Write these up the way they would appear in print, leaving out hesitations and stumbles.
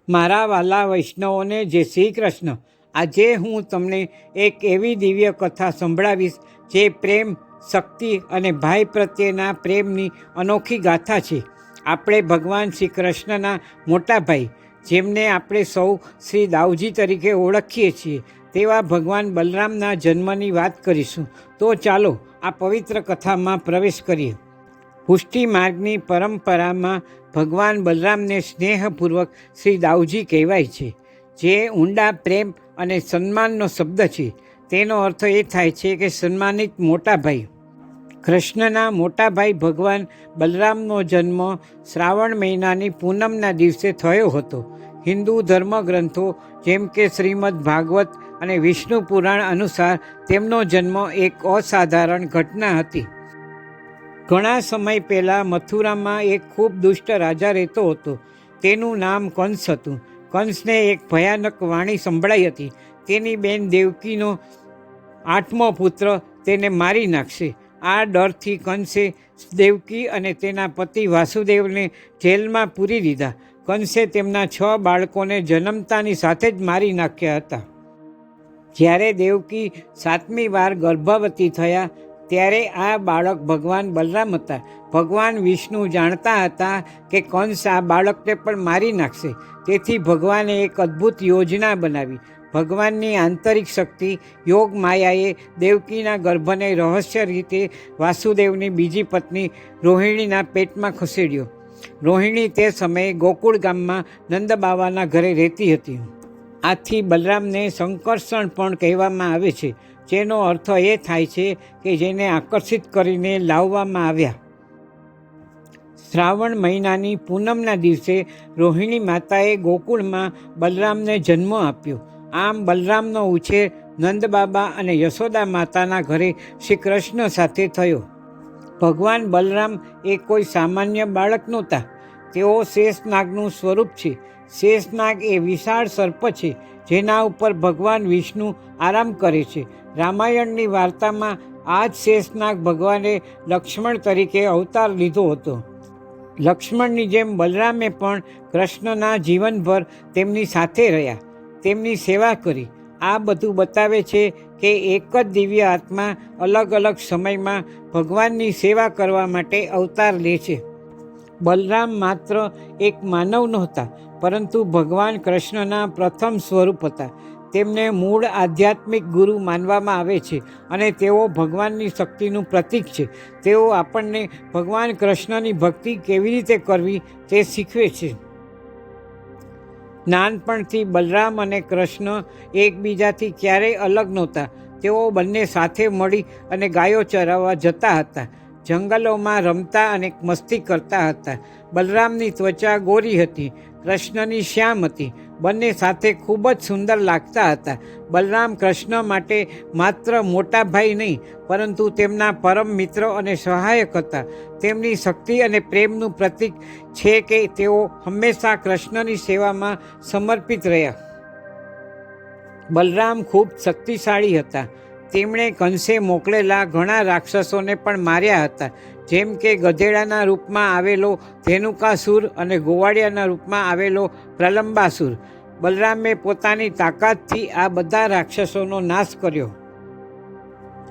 મારા વાલા વૈષ્ણવોને જય શ્રી કૃષ્ણ. આજે હું તમને એક એવી દિવ્ય કથા સંભળાવીશ જે પ્રેમ, શક્તિ અને ભાઈ પ્રત્યેના પ્રેમની અનોખી ગાથા છે. આપણે ભગવાન શ્રી કૃષ્ણના મોટા ભાઈ, જેમને આપણે સૌ શ્રી દાઉજી તરીકે ઓળખીએ છીએ, તેવા ભગવાન બલરામના જન્મની વાત કરીશું. તો ચાલો આ પવિત્ર કથામાં પ્રવેશ કરીએ. પુષ્ટિ માર્ગની પરંપરામાં ભગવાન બલરામને સ્નેહપૂર્વક શ્રી દાઉજી કહેવાય છે, જે ઊંડા પ્રેમ અને સન્માનનો શબ્દ છે. તેનો અર્થ એ થાય છે કે સન્માનિત મોટા ભાઈ. કૃષ્ણના મોટા ભાઈ ભગવાન બલરામનો જન્મ શ્રાવણ મહિનાની પૂનમના દિવસે થયો હતો. હિન્દુ ધર્મગ્રંથો જેમ કે શ્રીમદ ભાગવત અને વિષ્ણુ પુરાણ અનુસાર તેમનો જન્મ એક અસાધારણ ઘટના હતી. ઘણા સમય પહેલાં મથુરામાં એક ખૂબ દુષ્ટ રાજા રહેતો હતો. તેનું નામ કંસ હતું. કંસને એક ભયાનક વાણી સંભળાઈ હતી. તેની બેન દેવકીનો 8મો પુત્ર તેને મારી નાખશે. આ ડરથી કંસે દેવકી અને તેના પતિ વાસુદેવને જેલમાં પૂરી દીધા. કંસે તેમના 6 બાળકોને જન્મતાની સાથે જ મારી નાખ્યા હતા. જ્યારે દેવકી 7મી વાર ગર્ભવતી થયા ત્યારે આ બાળક ભગવાન બલરામ હતા. ભગવાન વિષ્ણુ જાણતા હતા કે કંસ આ બાળકને પણ મારી નાખશે. તેથી ભગવાને એક અદ્ભુત યોજના બનાવી. ભગવાનની આંતરિક શક્તિ યોગ માયાએ દેવકીના ગર્ભને રહસ્ય રીતે વાસુદેવની બીજી પત્ની રોહિણીના પેટમાં ખસેડ્યો. રોહિણી તે સમયે ગોકુળ ગામમાં નંદબાવાના ઘરે રહેતી હતી. આથી બલરામને સંકર્ષણ પણ કહેવામાં આવે છે, જેનો અર્થ એ થાય છે કે જેને આકર્ષિત કરીને લાવવામાં આવ્યા. શ્રાવણ મહિનાની પૂનમના દિવસે રોહિણી માતાએ ગોકુળમાં બલરામને જન્મ આપ્યો. આમ બલરામનો ઉછેર નંદબાબા અને યશોદા માતાના ઘરે શ્રી કૃષ્ણ સાથે થયો. ભગવાન બલરામ એ કોઈ સામાન્ય બાળક નહોતા. તેઓ શેષનાગનું સ્વરૂપ છે. શેષનાગ એ વિશાળ સર્પ છે, જેના ઉપર ભગવાન વિષ્ણુ આરામ કરે છે. રામાયણની વાર્તામાં આ જ શેષનાગ ભગવાને લક્ષ્મણ તરીકે અવતાર લીધો હતો. લક્ષ્મણની જેમ બલરામે પણ કૃષ્ણના જીવનભર તેમની સાથે રહ્યા, તેમની સેવા કરી. આ બધું બતાવે છે કે એક જ દિવ્ય આત્મા અલગ અલગ સમયમાં ભગવાનની સેવા કરવા માટે અવતાર લે છે. બલરામ માત્ર એક માનવ નહોતા, પરંતુ ભગવાન કૃષ્ણના પ્રથમ સ્વરૂપ હતા. તેમને મૂળ આધ્યાત્મિક ગુરુ માનવામાં આવે છે અને તેઓ ભગવાનની શક્તિનું પ્રતીક છે. તેઓ આપણને ભગવાન કૃષ્ણની ભક્તિ કેવી રીતે કરવી તે શીખવે છે. નાનપણથી બલરામ અને કૃષ્ણ એકબીજાથી ક્યારેય અલગ નહોતા. તેઓ બંને સાથે મળી અને ગાયો ચરાવવા જતા હતા. જંગલોમાં રમતા અને મસ્તી કરતા હતા. બલરામની ત્વચા ગોરી હતી, કૃષ્ણની શ્યામ હતી. બંને સાથે ખૂબ જ સુંદર લાગતા હતા. બલરામ કૃષ્ણ માટે માત્ર મોટા ભાઈ નહીં, પરંતુ તેમના પરમ મિત્ર અને સહાયક હતા. તેમની શક્તિ અને પ્રેમનું પ્રતીક છે કે તેઓ હંમેશા કૃષ્ણની સેવામાં સમર્પિત રહ્યા. બલરામ ખૂબ શક્તિશાળી હતા. તેમણે કંસે મોકલેલા ઘણા રાક્ષસોને પણ માર્યા હતા, જેમ કે ગધેડાના રૂપમાં આવેલો ધેનુકાસુર અને ગોવાળિયાના રૂપમાં આવેલો પ્રલંબાસુર. બલરામે પોતાની તાકાતથી આ બધા રાક્ષસોનો નાશ કર્યો.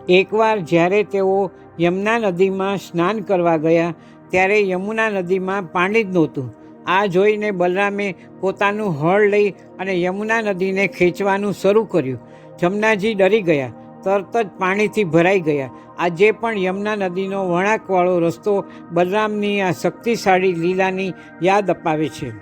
એકવાર જ્યારે તેઓ યમુના નદીમાં સ્નાન કરવા ગયા, ત્યારે યમુના નદીમાં પાણી જ નહોતું. આ જોઈને બલરામે પોતાનું હળ લઈ અને યમુના નદીને ખેંચવાનું શરૂ કર્યું. જમનાજી ડરી ગયા, તરત જ પાણીથી ભરાઈ ગયા. આજે પણ યમુના નદીનો વળાંકવાળો રસ્તો બલરામની આ શક્તિશાળી લીલાની યાદ અપાવે છે.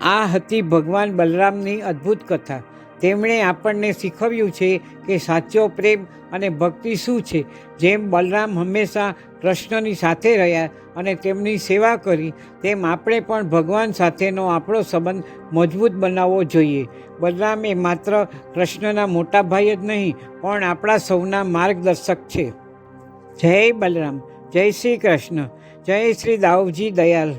આ હતી ભગવાન બલરામની અદ્ભુત કથા. તેમણે આપણને શીખવ્યું છે કે સાચો પ્રેમ અને ભક્તિ શું છે. જેમ બલરામ હંમેશા કૃષ્ણની સાથે રહ્યા અને તેમની સેવા કરી, તેમ આપણે પણ ભગવાન સાથેનો આપણો સંબંધ મજબૂત બનાવવો જોઈએ. બલરામ એ માત્ર કૃષ્ણના મોટા ભાઈ જ નહીં, પણ આપણા સૌના માર્ગદર્શક છે. જય બલરામ, જય શ્રી કૃષ્ણ, જય શ્રી દાઉજી દયાલ.